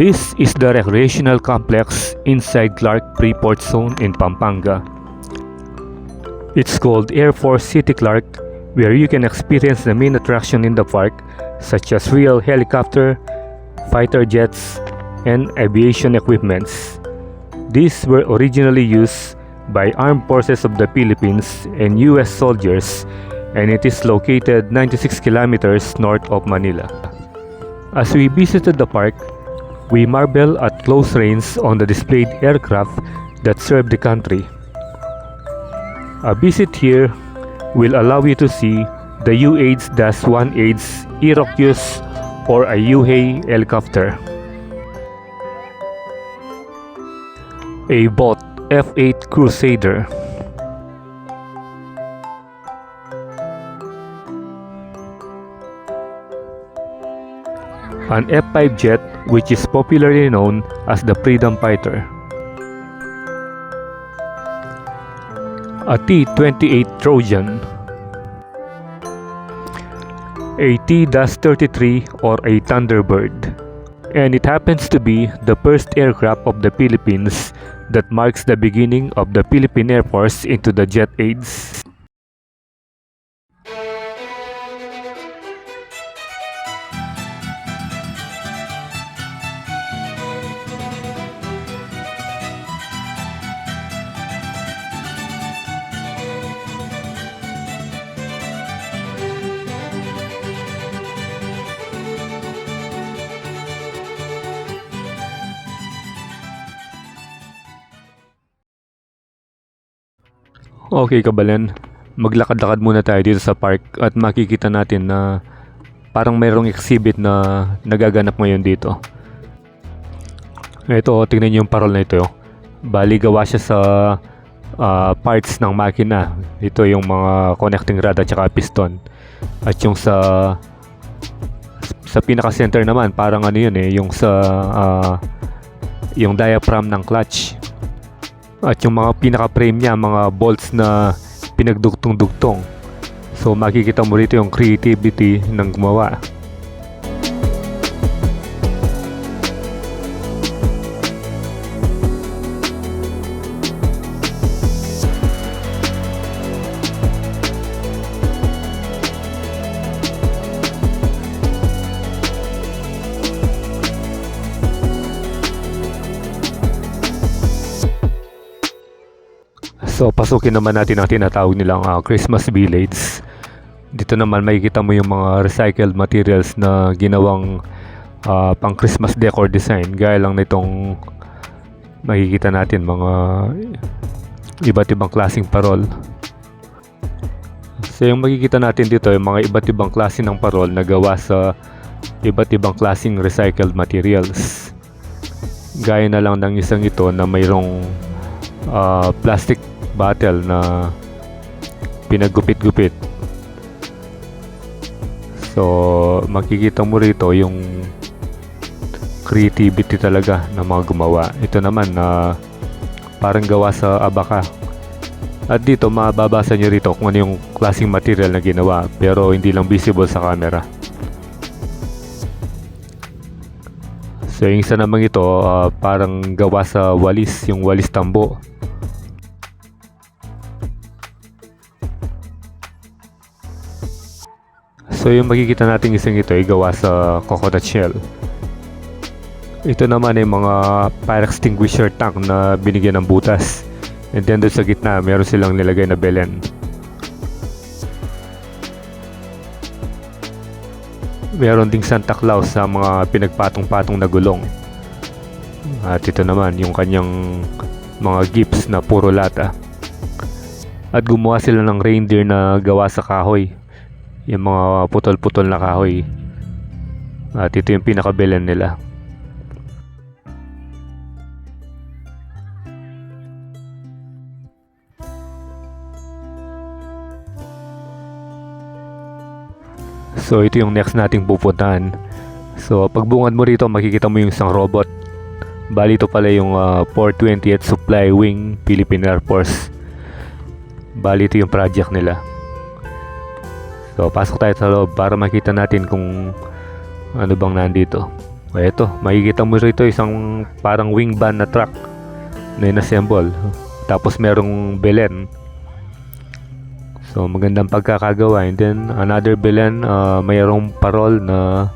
This is the recreational complex inside Clark Freeport Zone in Pampanga. It's called Air Force City Clark, where you can experience the main attraction in the park, such as real helicopter, fighter jets, and aviation equipments. These were originally used by Armed Forces of the Philippines and US soldiers, and it is located 96 kilometers north of Manila. As we visited the park, we marvel at close range on the displayed aircraft that serve the country. A visit here will allow you to see the UH-1H Iroquois or a UHA helicopter, a Vought F-8 Crusader, an F-5 jet which is popularly known as the Freedom Fighter, a T-28 Trojan, a T-33 or a Thunderbird, and it happens to be the first aircraft of the Philippines that marks the beginning of the Philippine Air Force into the jet age. Okay kabalan, maglakad-lakad muna tayo dito sa park at makikita natin na parang mayroong exhibit na nagaganap ngayon dito. Ito, tingnan niyo yung parol na ito. Bali gawa siya sa parts ng makina. Ito yung mga connecting rod at saka piston. At yung sa pinaka-center naman, parang ano yun yung yung diaphragm ng clutch. At yung mga pinaka-frame niya, mga bolts na pinagdugtong-dugtong. So makikita mo rito yung creativity ng gumawa. So pasukin naman natin ang tinatawag nilang Christmas Village. Dito naman makikita mo yung mga recycled materials na ginawang pang Christmas decor design. Gaya lang nitong makikita natin mga iba't ibang klaseng parol. So yung makikita natin dito yung mga iba't ibang klase ng parol na gawa sa iba't ibang klaseng recycled materials. Gaya na lang ng isang ito na mayroong plastic bottle na pinagupit-gupit. So makikita mo rito yung creativity talaga ng mga gumawa. Ito naman na parang gawa sa abaka. At dito mababasa nyo rito kung ano yung klaseng material na ginawa, pero hindi lang visible sa camera. So yung isa naman ito parang gawa sa walis, yung walis tambo. So yung makikita natin isang ito ay gawa sa coconut shell. Ito naman ay mga fire extinguisher tank na binigyan ng butas. And then doon sa gitna meron silang nilagay na belen. Meron ding Santa Claus sa mga pinagpatong-patong na gulong. At ito naman yung kanyang mga gifts na puro lata. At gumawa sila ng reindeer na gawa sa kahoy. Yung mga putol-putol na kahoy. At ito yung pinaka-belen nila. So ito yung next nating pupuntahan. So pagbungad mo rito makikita mo yung isang robot. Bali ito pala yung 420th Supply Wing Philippine Air Force. Bali ito yung project nila. So pasok tayo sa loob para makita natin kung ano bang nandito. Ito, makikita mo rito isang parang wing van na truck na inassemble. Tapos merong Belen. So magandang pagkakagawa. And then another Belen, mayroong parol na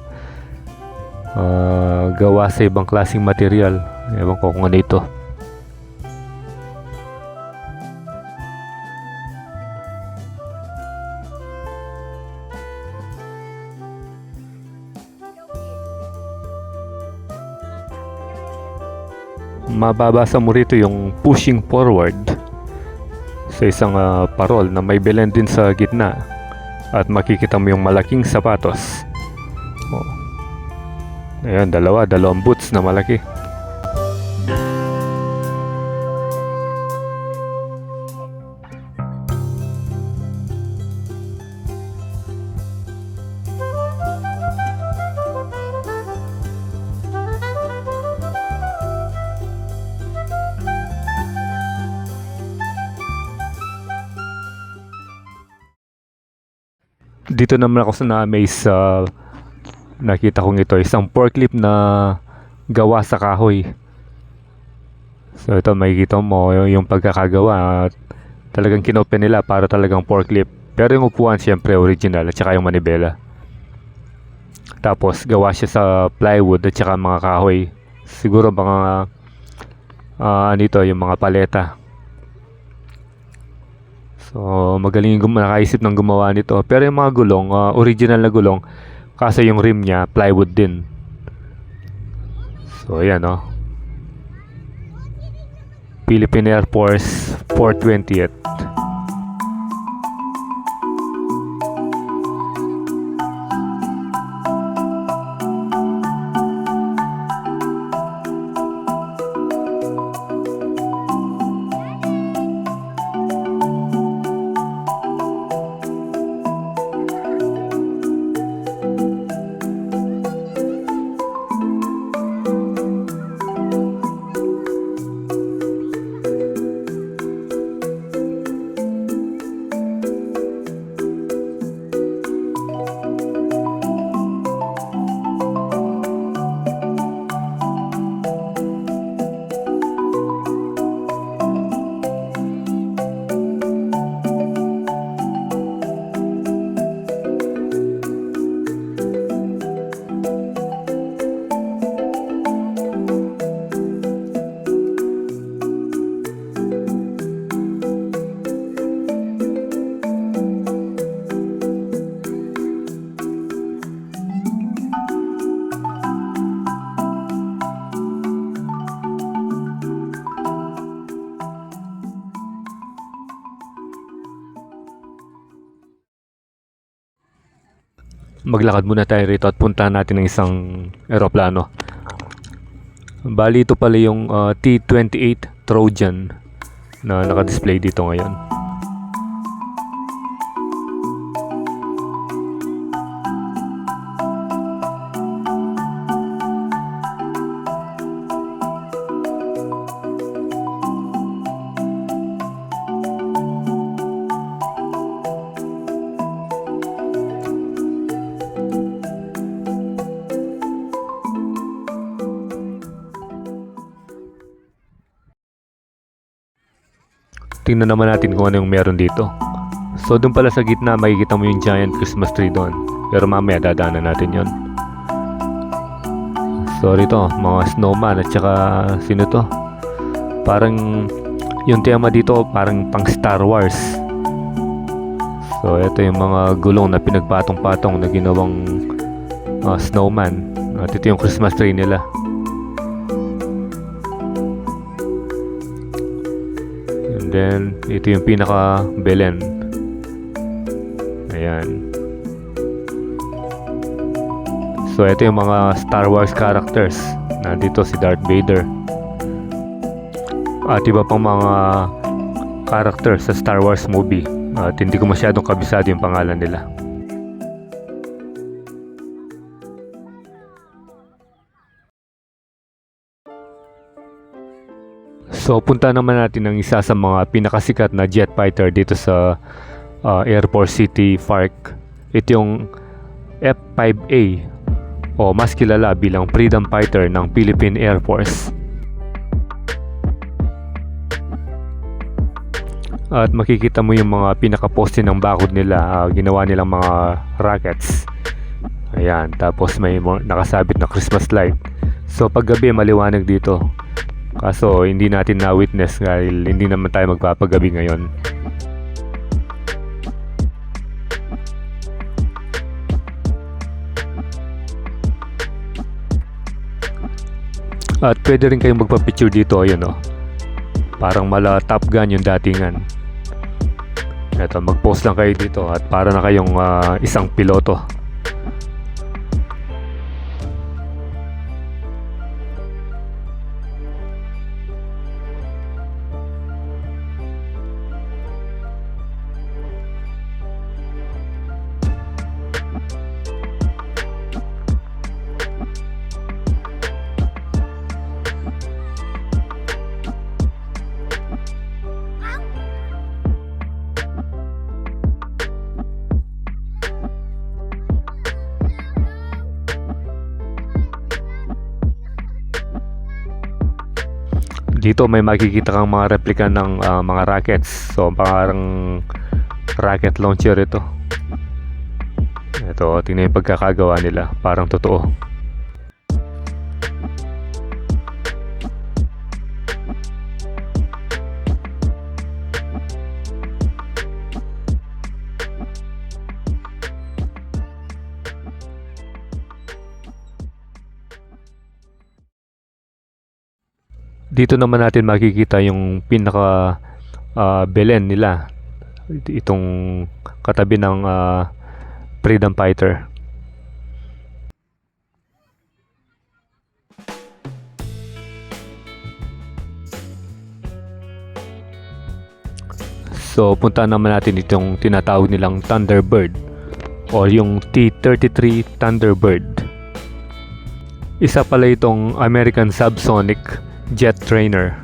gawa sa ibang klaseng material. Ewan ko kung ano ito. Mababasa mo rito yung pushing forward sa isang parol na may belen din sa gitna, at makikita mo yung malaking sapatos. Ayan, dalawang boots na malaki. Dito naman ako sa na-amaze sa nakita kong ito, isang forklift na gawa sa kahoy. So ito, makikita mo yung pagkakagawa. Talagang kinopen nila para talagang forklift. Pero yung upuan syempre original, at saka yung manibela. Tapos gawa siya sa plywood at saka mga kahoy. Siguro mga nito yung mga paleta. So magaling yung nakaisip ng gumawa nito. Pero yung mga gulong, original na gulong, kaso yung rim niya plywood din. So ayan, Philippine Air Force 420th. Maglakad muna tayo rito at puntahan natin ng isang eroplano. Bali ito pala yung T-28 Trojan na naka-display dito ngayon. Tingnan naman natin kung ano yung meron dito. So doon pala sa gitna makikita mo yung giant Christmas tree doon. Pero mamaya dadaanan natin yon. So rito mga snowman at saka sino to? Parang yung tema dito parang pang Star Wars. So ito yung mga gulong na pinagpatong-patong na ginawang snowman. At ito yung Christmas tree nila. Then, ito yung pinaka Belen. Ayan. So, ito yung mga Star Wars characters. Nandito si Darth Vader. At iba pang mga characters sa Star Wars movie. At hindi ko masyadong kabisado yung pangalan nila. So punta naman natin ang isa sa mga pinakasikat na jet fighter dito sa Air Force City Park. Ito yung F-5A o mas kilala bilang freedom fighter ng Philippine Air Force. At makikita mo yung mga pinaka-poste ng bakod nila, ginawa nilang mga rockets. Ayan, tapos may nakasabit na Christmas light. So pag gabi maliwanag dito. Kaso hindi natin na-witness dahil hindi naman tayo magpapagabi ngayon. At pwede rin kayong magpa-picture dito, ayun oh. Parang mala Top Gun yung datingan. Eto, mag-post lang kayo dito at para na kayong isang piloto. Dito may makikita kang mga replika ng mga rockets. So parang rocket launcher ito. Ito, tingnan yung pagkakagawa nila. Parang totoo. Dito naman natin makikita yung pinaka belen nila. Itong katabi ng freedom fighter. So punta naman natin itong tinatawag nilang Thunderbird o yung T-33 Thunderbird. Isa pala itong American subsonic jet trainer.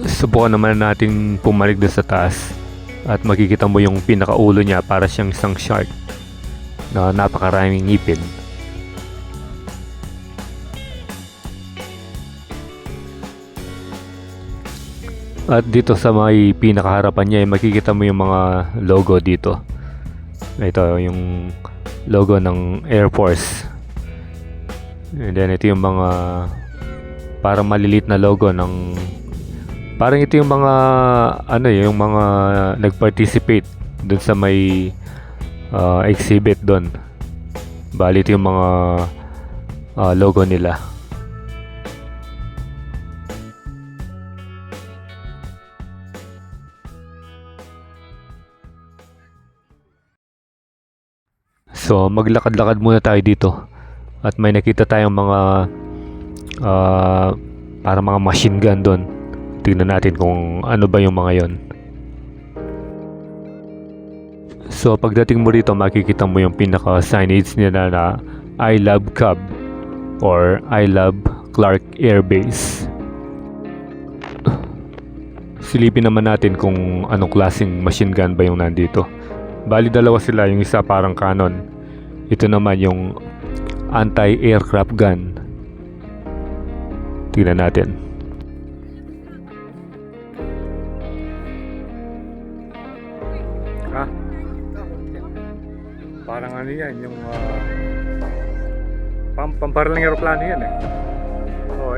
Subukan naman natin pumalig doon sa taas at makikita mo yung pinakaulo niya, para siyang isang shark na napakaraming ngipin. At dito sa may pinakaharapan niya ay makikita mo yung mga logo dito. Ito yung logo ng Air Force. And then ito yung mga parang malilit na logo ng, parang ito yung mga yung mga nag-participate dun sa may exhibit doon. Bali ito yung mga logo nila. So maglakad-lakad muna tayo dito at may nakita tayong mga para mga machine gun doon. Tingnan natin kung ano ba yung mga yon. So pagdating mo rito makikita mo yung pinaka signage nila na I Love Cub or I Love Clark Air Base. Silipin naman natin kung anong klaseng machine gun ba yung nandito. Bali dalawa sila, yung isa parang Canon. Ito naman yung anti-aircraft gun. Tingnan natin. Parang ano yan, yung pambaril ng aeroplano yan eh.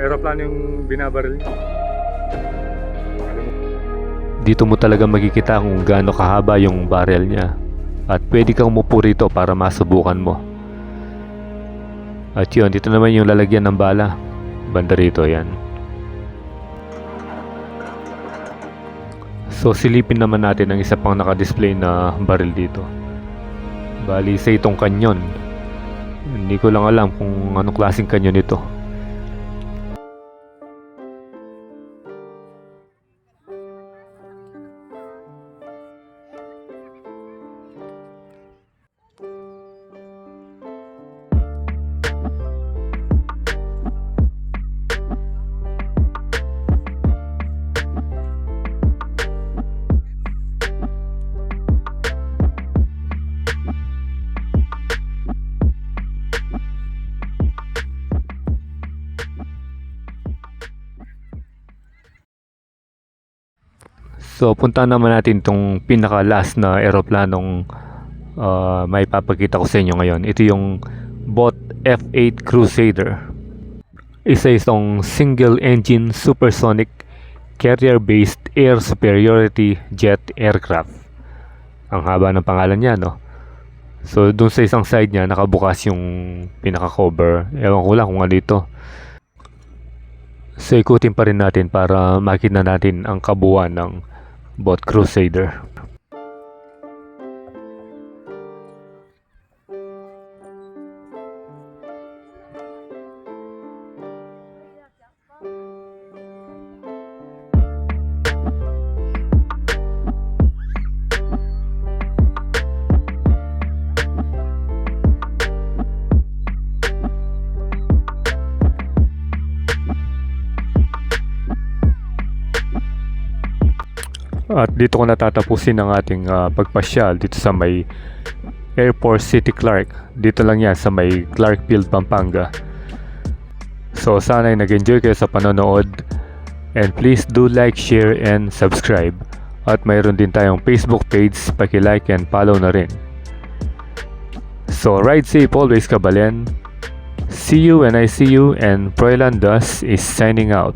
Aeroplano yung binabaril niya. Dito mo talaga makikita kung gaano kahaba yung barrel niya. At pwede kang umupo rito para masubukan mo. At yun, dito naman yung lalagyan ng bala. Banda rito, yan. So silipin naman natin ang isa pang naka-display na baril dito. Bali sa itong kanyon. Hindi ko lang alam kung anong klaseng kanyon ito. So punta naman natin itong pinaka last na aeroplanong may papakita ko sa inyo ngayon. Ito yung BOT F-8 Crusader. Isa itong single engine supersonic carrier-based air superiority jet aircraft. Ang haba ng pangalan niya, no? So dun sa isang side niya nakabukas yung pinaka-cover. Ewan ko lang kung ano ito. So ikutin pa rin natin para makita natin ang kabuuan ng BOT Crusader. At dito ko natatapusin ang ating pagpasyal dito sa may Air Force City Clark. Dito lang yan sa may Clarkfield, Pampanga. So sana ay nag-enjoy kayo sa panonood. And please do like, share, and subscribe. At mayroon din tayong Facebook page. Paki-like and follow na rin. So ride safe always, Kabalen. See you when I see you, and Froilan Das is signing out.